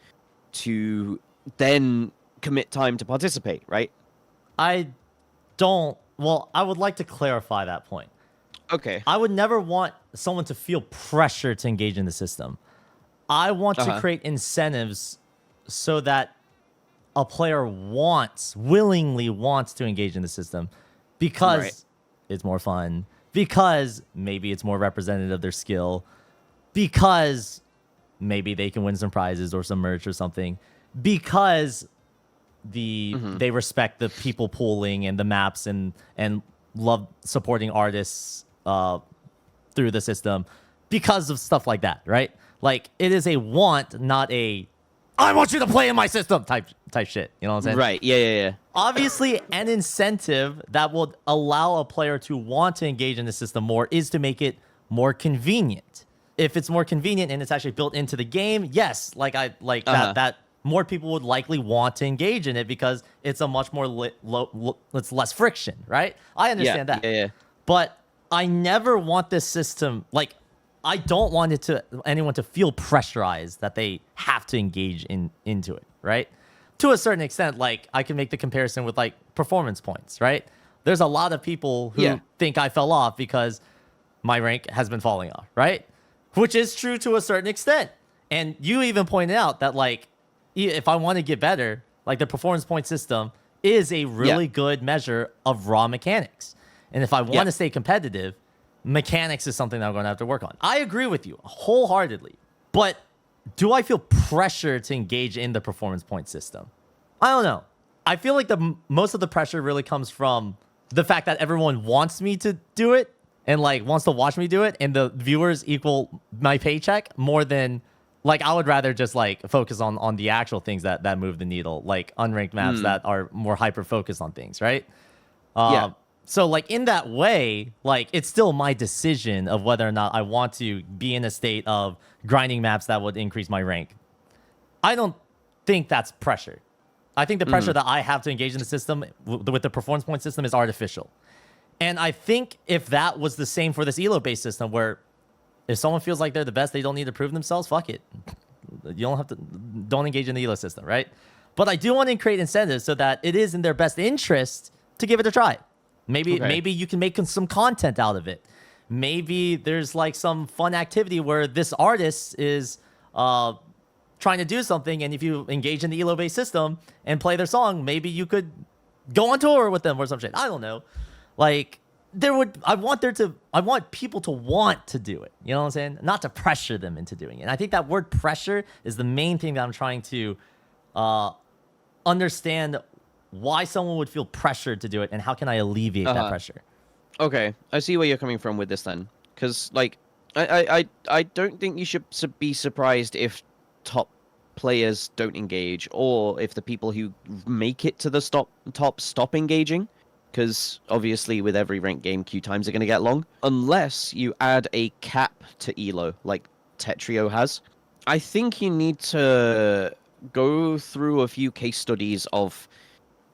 to then commit time to participate, right? I would like to clarify that point. Okay. I would never want someone to feel pressure to engage in the system. I want to create incentives so that a player willingly wants to engage in the system because it's more fun, because maybe it's more representative of their skill, because maybe they can win some prizes or some merch or something, because they respect the people pooling and the maps and love supporting artists through the system because of stuff like that, right? Like, it is a want, not a I want you to play in my system type shit. You know what I'm saying? Right. Yeah. Obviously, an incentive that would allow a player to want to engage in the system more is to make it more convenient. If it's more convenient and it's actually built into the game, yes, that more people would likely want to engage in it because it's a much more it's less friction, right? I understand that. Yeah. But I never want this system, I don't want anyone to feel pressurized that they have to engage into it, right? To a certain extent, I can make the comparison with performance points, right? There's a lot of people who think I fell off because my rank has been falling off, right? Which is true to a certain extent. And you even pointed out that if I want to get better, the performance point system is a really good measure of raw mechanics. And if I want to stay competitive, mechanics is something that I'm going to have to work on. I agree with you wholeheartedly. But do I feel pressure to engage in the performance point system? I don't know. I feel like most of the pressure really comes from the fact that everyone wants me to do it and wants to watch me do it, and the viewers equal my paycheck more than I would rather just focus on the actual things that move the needle, unranked maps that are more hyper focused on things, right? So in that way, it's still my decision of whether or not I want to be in a state of grinding maps that would increase my rank. I don't think that's pressure. I think the pressure that I have to engage in the system with the performance point system is artificial. And I think if that was the same for this elo-based system, where if someone feels like they're the best, they don't need to prove themselves, fuck it. You don't engage in the elo system, right? But I do want to create incentives so that it is in their best interest to give it a try. Maybe you can make some content out of it. Maybe there's some fun activity where this artist is trying to do something, and if you engage in the elo-based system and play their song, maybe you could go on tour with them or some shit. I don't know. I want people to want to do it. You know what I'm saying? Not to pressure them into doing it. And I think that word pressure is the main thing that I'm trying to understand why someone would feel pressured to do it, and how can I alleviate that pressure? Okay, I see where you're coming from with this then. Because, I don't think you should be surprised if top players don't engage, or if the people who make it to the top stop engaging, because obviously with every ranked game, queue times are going to get long, unless you add a cap to elo, like Tetrio has. I think you need to go through a few case studies of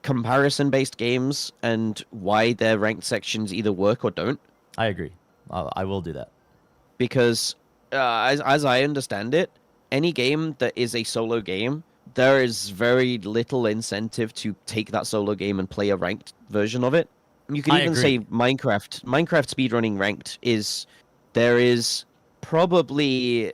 comparison-based games and why their ranked sections either work or don't. I agree. I will do that. Because as I understand it, any game that is a solo game, there is very little incentive to take that solo game and play a ranked version of it. You can even say Minecraft speedrunning ranked there is probably...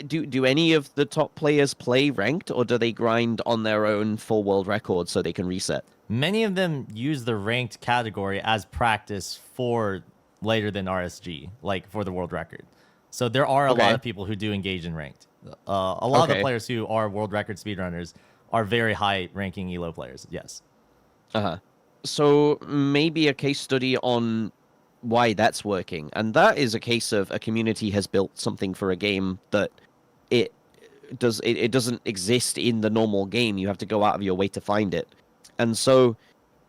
Do any of the top players play ranked, or do they grind on their own full world record so they can reset? Many of them use the ranked category as practice for later than RSG, like for the world record. So there are a lot of people who do engage in ranked. A lot of the players who are world record speedrunners are very high ranking ELO players. Yes. So maybe a case study on why that's working, and that is a case of a community has built something for a game that it doesn't exist in the normal game. You have to go out of your way to find it. And so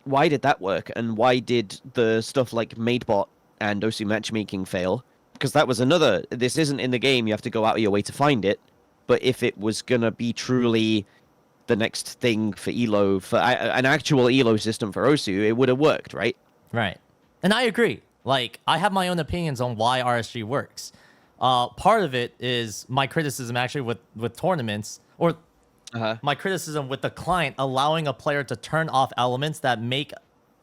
why did that work, and why did the stuff like MadeBot and Osu matchmaking fail? Because that was another, this isn't in the game, you have to go out of your way to find it. But if it was gonna be truly the next thing for ELO, for an actual ELO system for Osu, it would have worked, right? Right. And I agree. Like, I have my own opinions on why RSG works. Part of it is my criticism actually with tournaments, or my criticism with the client allowing a player to turn off elements that make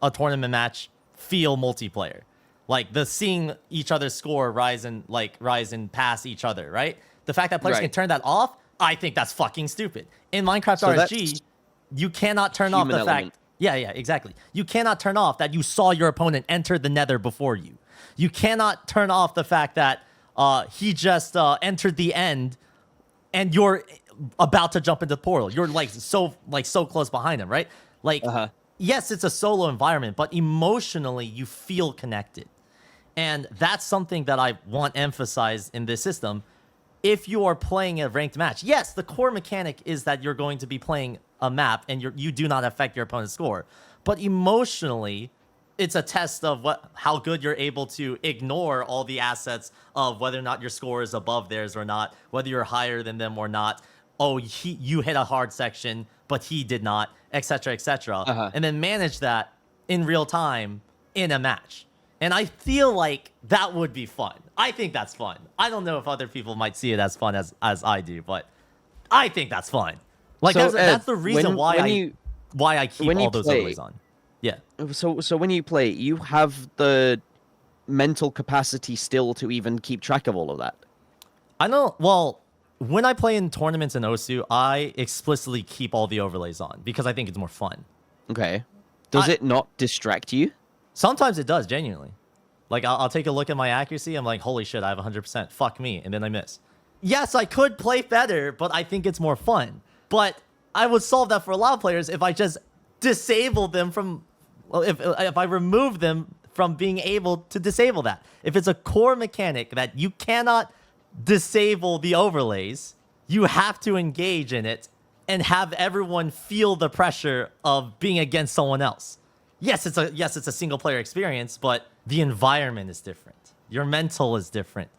a tournament match feel multiplayer. Like the seeing each other's score rise and pass each other, right? The fact that players can turn that off, I think that's fucking stupid. In Minecraft RSG, you cannot turn off the fact... Yeah, exactly. You cannot turn off that you saw your opponent enter the nether before you. You cannot turn off the fact that he just entered the end and you're about to jump into the portal. You're so close behind him, right? Like, yes, it's a solo environment, but emotionally you feel connected. And that's something that I want emphasized in this system. If you are playing a ranked match, yes, the core mechanic is that you're going to be playing a map and you do not affect your opponent's score. But emotionally, it's a test of how good you're able to ignore all the assets of whether or not your score is above theirs or not, whether you're higher than them or not. Oh, you hit a hard section, but he did not, etc., etc. And then manage that in real time in a match. And I feel like that would be fun. I think that's fun. I don't know if other people might see it as fun as I do, but I think that's fun. Like, so, that's the reason why I keep all those overlays on. Yeah. So when you play, you have the mental capacity still to even keep track of all of that? I know. Well, when I play in tournaments in Osu, I explicitly keep all the overlays on because I think it's more fun. Okay. Does it not distract you? Sometimes it does, genuinely. Like, I'll take a look at my accuracy. I'm like, holy shit, I have 100%. Fuck me. And then I miss. Yes, I could play better, but I think it's more fun. But I would solve that for a lot of players if I just disable them from... Well, if I remove them from being able to disable that. If it's a core mechanic that you cannot disable the overlays, you have to engage in it and have everyone feel the pressure of being against someone else. Yes, it's a single player experience, but the environment is different. Your mental is different.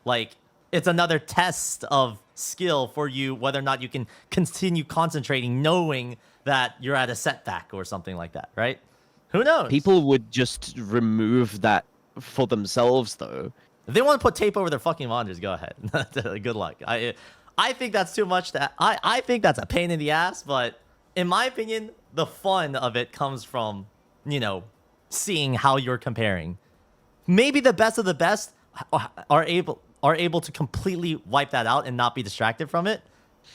Like, it's another test of skill for you, whether or not you can continue concentrating, knowing that you're at a setback or something like that, right? Who knows? People would just remove that for themselves, though. If they want to put tape over their fucking monitors, go ahead. Good luck. I think that's too much. I think that's a pain in the ass, but in my opinion, the fun of it comes from, seeing how you're comparing. Maybe the best of the best are able to completely wipe that out and not be distracted from it.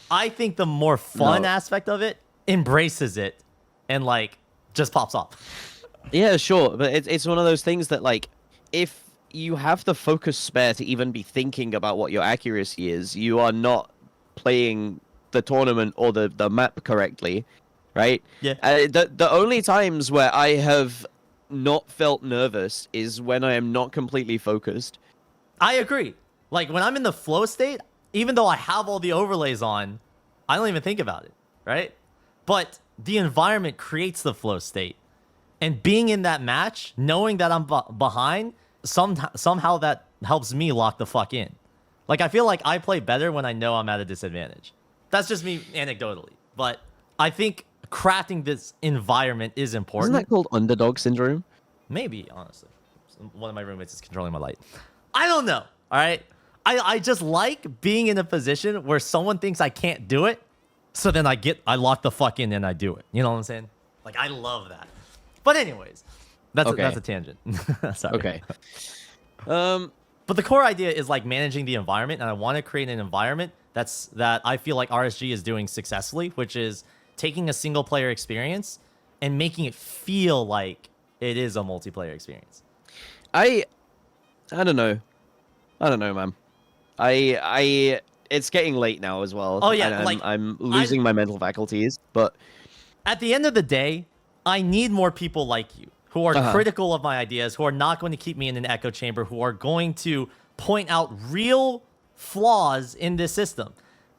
I think the more fun aspect of it embraces it and just pops off. Yeah, sure, but it's one of those things that if you have the focus spare to even be thinking about what your accuracy is, you are not playing the tournament or the map correctly, right? Yeah. The only times where I have not felt nervous is when I am not completely focused. I agree. Like, when I'm in the flow state, even though I have all the overlays on, I don't even think about it, right? But the environment creates the flow state. And being in that match, knowing that I'm behind, somehow that helps me lock the fuck in. Like, I feel like I play better when I know I'm at a disadvantage. That's just me anecdotally. But I think crafting this environment is important. Isn't that called underdog syndrome? Maybe, honestly. One of my roommates is controlling my light. I don't know, all right? I just like being in a position where someone thinks I can't do it, so then I lock the fuck in and I do it. You know what I'm saying? Like, I love that. But anyways, that's a tangent. Sorry. Okay. But the core idea is like managing the environment, and I want to create an environment that I feel like RSG is doing successfully, which is taking a single player experience and making it feel like it is a multiplayer experience. I don't know. I don't know, man. It's getting late now as well. Oh yeah, and I'm losing my mental faculties. But at the end of the day, I need more people like you who are critical of my ideas, who are not going to keep me in an echo chamber, who are going to point out real flaws in this system.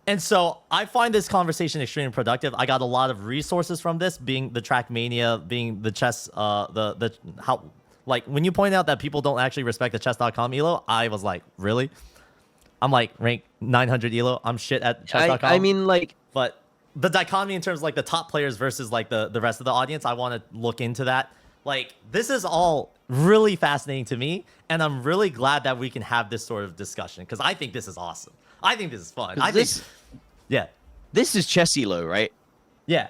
And so I find this conversation extremely productive. I got a lot of resources from this, being the Trackmania, being the chess, how, like, when you point out that people don't actually respect the chess.com elo, I was like, really? I'm like, rank 900 elo. I'm shit at chess.com. I mean, like, but the dichotomy in terms of like the top players versus like the rest of the audience, I want to look into that. Like, this is all really fascinating to me, and I'm really glad that we can have this sort of discussion, because I think this is awesome. I think this is fun. Yeah. This is chess elo, right? Yeah.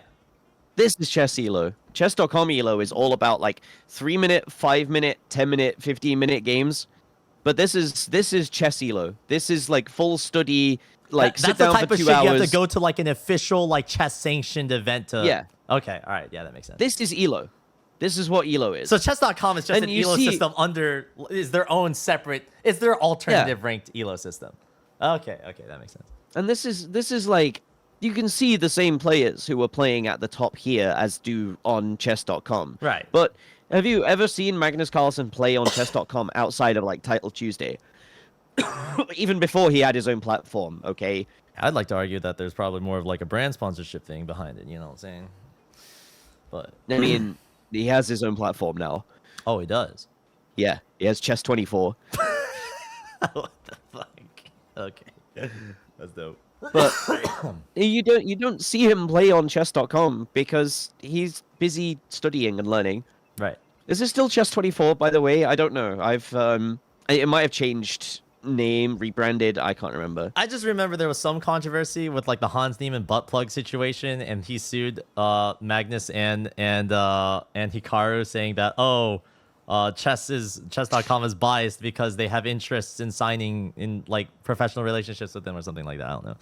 This is chess elo. Chess.com elo is all about like 3-minute, 5-minute, 10-minute, 15-minute games. But this is chess elo. This is like full study, like sit down for 2 hours. That's the type of shit you have to go to like an official like chess sanctioned event to. Yeah. Okay. All right. Yeah, that makes sense. This is elo. This is what elo is. So chess.com is just an elo system is their own separate, it's their alternative ranked elo system. Okay, that makes sense. And this is like, you can see the same players who are playing at the top here as do on chess.com. Right. But have you ever seen Magnus Carlsen play on chess.com outside of like Title Tuesday? Even before he had his own platform, okay? I'd like to argue that there's probably more of like a brand sponsorship thing behind it, you know what I'm saying? But I mean, he has his own platform now. Oh, he does? Yeah, he has Chess 24. What the fuck? Okay. That's dope. But you don't see him play on chess.com because he's busy studying and learning. Right. Is it still Chess 24, by the way? I don't know. It might have changed name, rebranded. I can't remember. I just remember there was some controversy with like the Hans Niemann butt plug situation, and he sued Magnus and Hikaru, saying that chess.com is biased because they have interests in signing in like professional relationships with them or something like that. I don't know.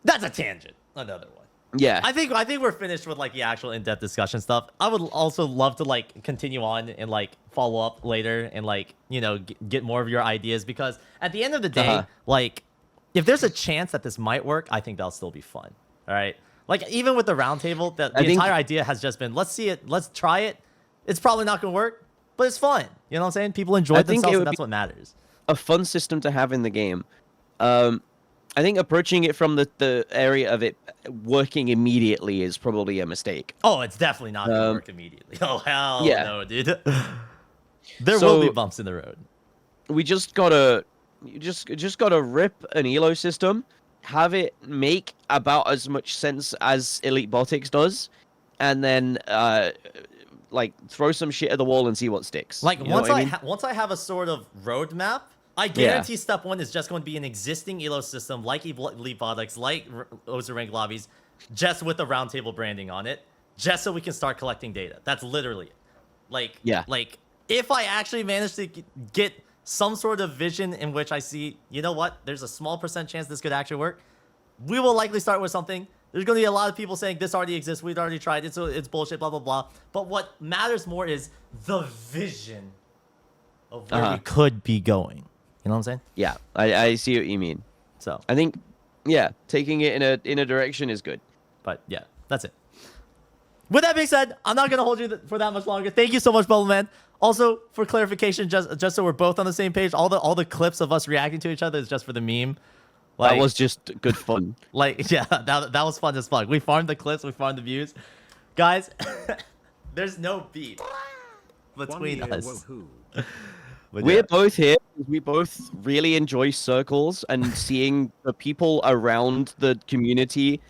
That's a tangent. Another one. Yeah. I think we're finished with like the actual in-depth discussion stuff. I would also love to like continue on and like follow up later and like, you know, get more of your ideas, because at the end of the day, like if there's a chance that this might work, I think that'll still be fun. All right. Like even with the roundtable, the entire idea has just been, let's see it. Let's try it. It's probably not going to work, but it's fun. You know what I'm saying? People enjoy themselves, and that's what matters. A fun system to have in the game. I think approaching it from the area of it working immediately is probably a mistake. Oh, it's definitely not going to work immediately. Oh, hell no, dude. There will be bumps in the road. We just gotta rip an elo system, have it make about as much sense as Elite Botics does, and then like throw some shit at the wall and see what sticks. Like once I have a sort of roadmap, I guarantee step one is just going to be an existing elo system like Elite Botics, like Ozer Rank Lobbies, just with a roundtable branding on it, just so we can start collecting data. That's literally it. Like if I actually manage to get some sort of vision in which I see, you know what, there's a small % chance this could actually work, we will likely start with something. There's going to be a lot of people saying this already exists, we've already tried it, so it's bullshit, blah, blah, blah. But what matters more is the vision of where we could be going. You know what I'm saying? Yeah, I see what you mean. So I think, taking it in a direction is good. But yeah, that's it. With that being said, I'm not gonna hold you for that much longer. Thank you so much, Bubbleman. Also, for clarification, just so we're both on the same page, all the clips of us reacting to each other is just for the meme. That was just good fun. Like, yeah, that was fun as fuck. We farmed the clips, we farmed the views. Guys, there's no beef between us. We're both here. We both really enjoy circles and seeing the people around the community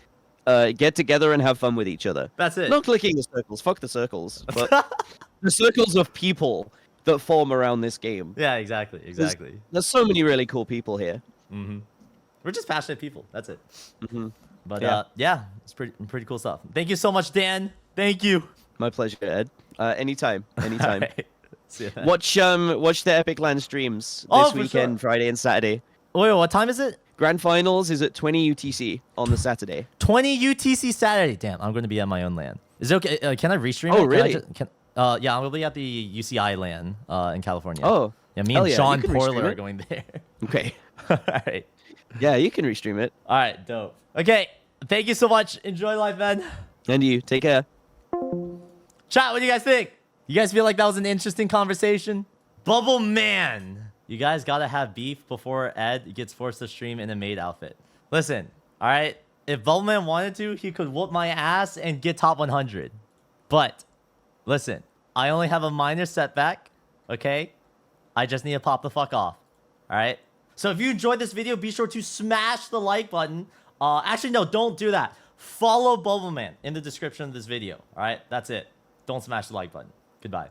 get together and have fun with each other. That's it. Not clicking the circles. Fuck the circles. But the circles of people that form around this game. Yeah, exactly. There's so many really cool people here. We're just passionate people. That's it. But yeah, it's pretty cool stuff. Thank you so much, Dan. Thank you. My pleasure, Ed. Anytime. Right. See you, watch the Epic Land streams this weekend, sure. Friday and Saturday. Wait, what time is it? Grand Finals is at 20 UTC on the Saturday. 20 UTC Saturday. Damn, I'm going to be at my own LAN. Is it okay? Can I restream it? Oh, really? Yeah, I'm going to be at the UCI LAN in California. Oh. Yeah, me and Sean Porler are going there. Okay. All right. Yeah, you can restream it. All right, dope. Okay, thank you so much. Enjoy life, man. And you. Take care. Chat, what do you guys think? You guys feel like that was an interesting conversation? Bubbleman. You guys gotta have beef before Ed gets forced to stream in a maid outfit. Listen, all right? If Bubbleman wanted to, he could whoop my ass and get top 100. But, listen, I only have a minor setback, okay? I just need to pop the fuck off, all right? So if you enjoyed this video, be sure to smash the like button. Actually, no, don't do that. Follow Bubbleman in the description of this video, all right? That's it. Don't smash the like button. Goodbye.